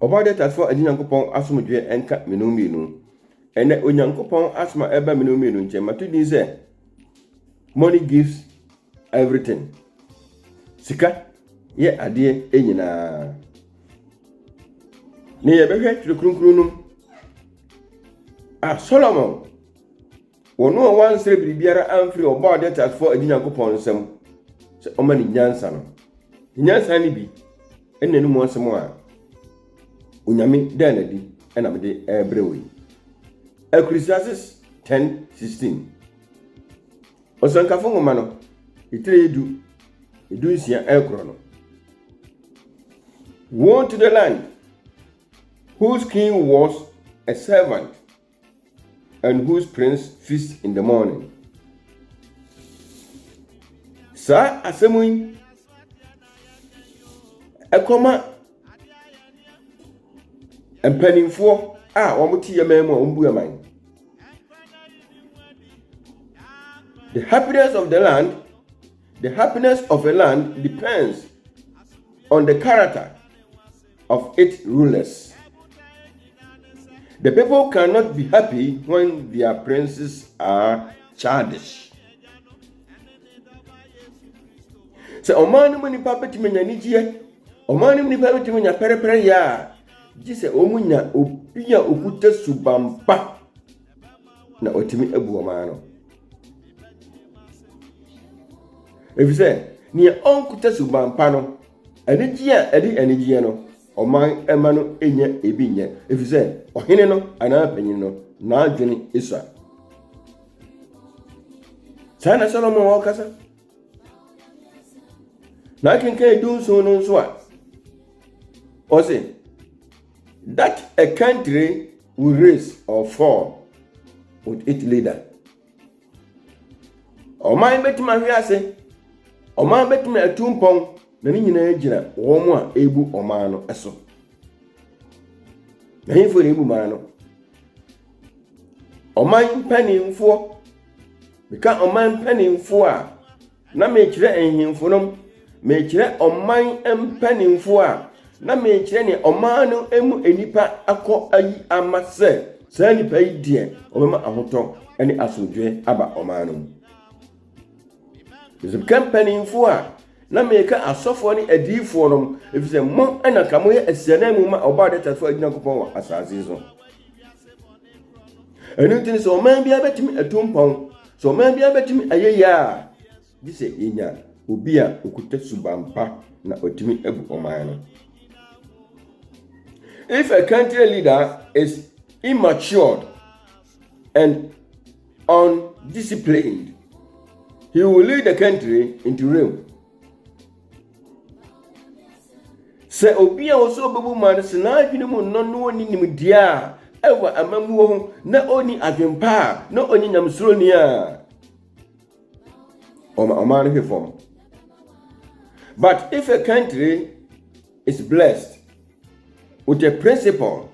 Oba de tasfo adi Nyankopɔn asomdwe enka menuminu. Ene Onyankopɔn asoma eba menuminu nche matudi sɛ money gives everything. Sika ye ade enyina. Ne ye behwe twekrunkru Solomon wono wansere bibiara amfiri oba de tasfo adi Nyankopɔn nsem se o mani nyansa no. Nyansa ni bi enne no mo nsem a Unyami denedi ena mede ebrewi. Ecclesiastes 10:16. Osankafo ngoma no itire edu nsia ekro no. Woe to the land whose king was a servant and whose prince feasts in the morning. Sa asemun ekoma empanimfo omuti yememu ombu yaman. The happiness of a land depends on the character of its rulers. The people cannot be happy when their princes are childish. So omani muni papeti menya nijie, omani muni papeti menya perepere ya. Jise omunya opia okuta subampa na otimi ebu omano. Efise ni onkuta subampa no enijia enijie no oman emano enya ebinye. Efise ohene no ana panyin no na adwene isa. Sana Solomon wakasa na kenka edun so no nso a ose that a country will rise or fall with its leader. Oman betima hwiase, oman betima atumpon na ni nyina agina womo a ebu oman no eso. Na hifo ebu man no. Oman panimfo beka oman panimfo a na mekire enhimfo no mekire oman empanimfo a na mekire ne omano emu enipa akọ ayi amase sa nipa yi die obema ahoto ene asodwe aba omano mu. Bizim company info a na meka asofo ne adifo no efise mo ena kamo ye asiana mu ma oba de tasfo adina kopon wa asase so. Enu tin so man bia betimi atumpon so man bia betimi ayeya gise yenya obi a okuta subampa na otimi ebu omano. If a country leader is immature and undisciplined, he will lead the country into ruin. Se obi a oso bebu man se na adwene mu no ni nimdia ewa amamu ho na oni adwempa na oni nyamsuro ni a o no hwefom. But if a country is blessed with a principle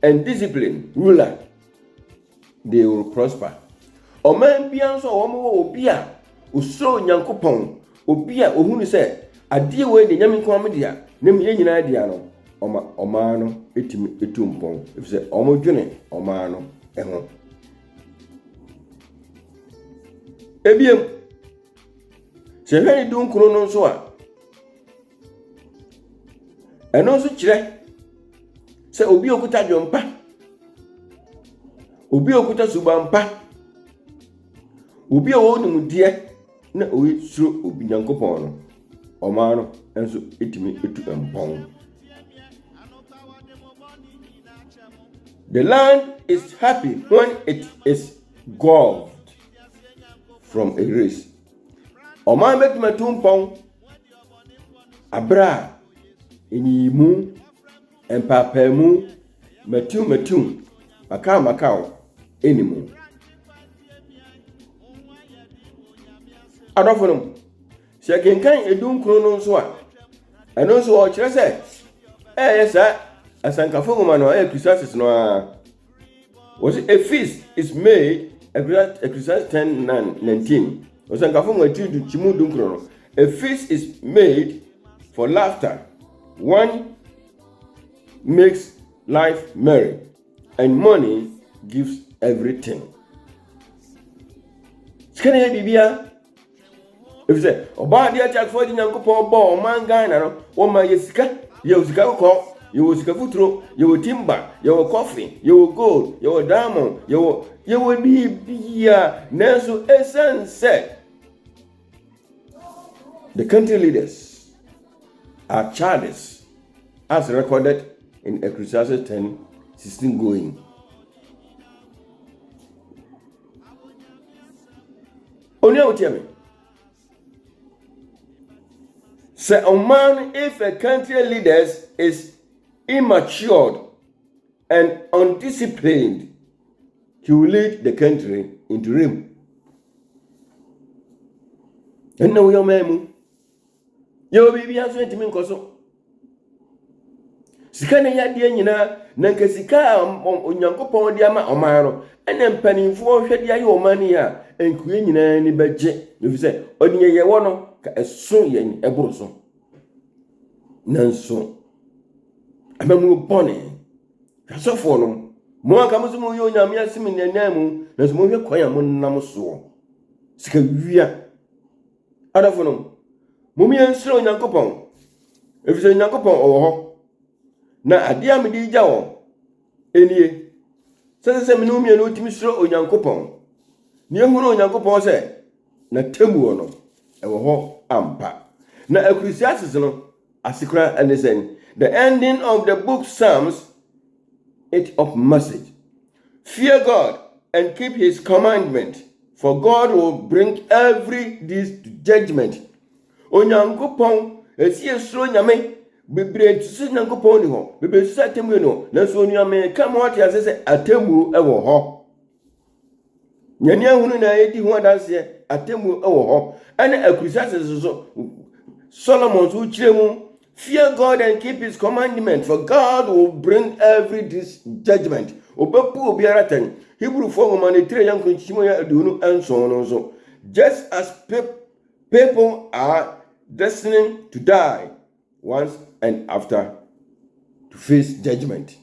and discipline ruler, they will prosper. Oman bia nso omo obi a usoro Nyankopɔn, obi a ohunu sɛ ade we de nyame nko amdia na me nyina dia no oman no etimi etumpɔn efisɛ omo dwene oman no ɛho. Ebiem sɛ hwɛ du nkuro no nso a ɛno nso kyerɛ sɛ obi okuta dwompa, obi okuta subampa, obi a wonu die na oyi suro obi Nyankopɔn no oman no enso etimi etu empɔn. The land is happy when it is gulfed from a race. Oman betuma tumpɔn abra enyimu empapamu matum makao enimu. Adofonum se kenkan edun kro no nso a eno nso o kire se yesa asankafo ngoma no Ecclesiastes no a was a feast is made Ecclesiastes 10:19. Osankafo ngoma tidu chimu dun kro no. A feast is made for laughter. One makes life merry, and money gives everything. Sikane ya bibia. If you say, "Oba dia chak for di Nyankopon bo o man Ghana no, wo ma yesika, ye osika ko, ye osika futuro, ye timber, ye coffee, ye gold, ye diamond, ye bibia." Nanso esan said, the country leaders are childish, as recorded in Ecclesiastes 10:16 going. Only out here me. Say a man, if a country leaders is immature and undisciplined, he will lead the country into ruin. And now your man, your baby has went to me koso. Sika na ya die nyina na nka sika Onyankopɔn de ama ɔman no ɛna mpanimfoɔ hwɛ de ayi ɔman ni a nkuye nyina ni bɛgye efi sɛ ɔde yɛ wɔ no ka ɛso yɛ ɛboro so nanso amamu bɔne asɔfoɔ no mo aka mo so mo yɛ onyame asemi nanam mu nanso mo hwɛ kwan a mo nam so sika wia adafo no mo mi ensoro Onyankopɔn efi sɛ Onyankopɔn ɔwɔ hɔ. Na ade a mede gya wɔ enie sɛ me no mi no timi suro Onyankopɔn ne ehunu Onyankopɔn sɛ na temu no ɛwɔ hɔ ampa. Na Ecclesiastes no asikra and listen, the ending of the book Psalms it of message. Fear God and keep his commandment, for God will bring every deed to judgment. Onyankopɔn esi esuro nyame bebre tsi Nyankopɔn ni ho bebre tsi atemu no nanso onuame ka mo ate ase sɛ atemu ɛwɔ hɔ. Nyane ahunu na edi ho adanse atemu ɛwɔ hɔ. Ɛna Ecclesiastes so Solomon so kyerɛ fear God and keep his commandment, for God will bring every judgment. Obepu obiara ten. Hebrew for woman tire yanko chimo ya adunu enso no so. Just as people are destined to die once and after to face judgment.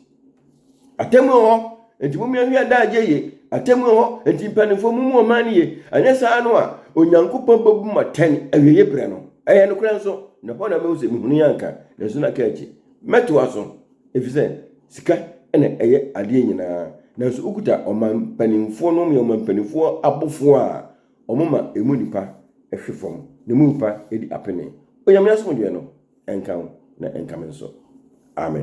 Atemu ho enti mu ahia da agye atemu ho enti mpanifo mu omani ye anya saa no a Onyankopɔn babu maten awieye bre no ɛyɛ no kura nso na hɔ na me use mihunu yanka na so na ka akyi meto aso efise sika ena ɛyɛ ade nyinaa na so ukuta ɔman panimfo no me ɔman panimfo abofo a ɔmoma emu nipa ɛhwe fam na mu nipa edi apene onyame aso de no enka na enka me nso amen.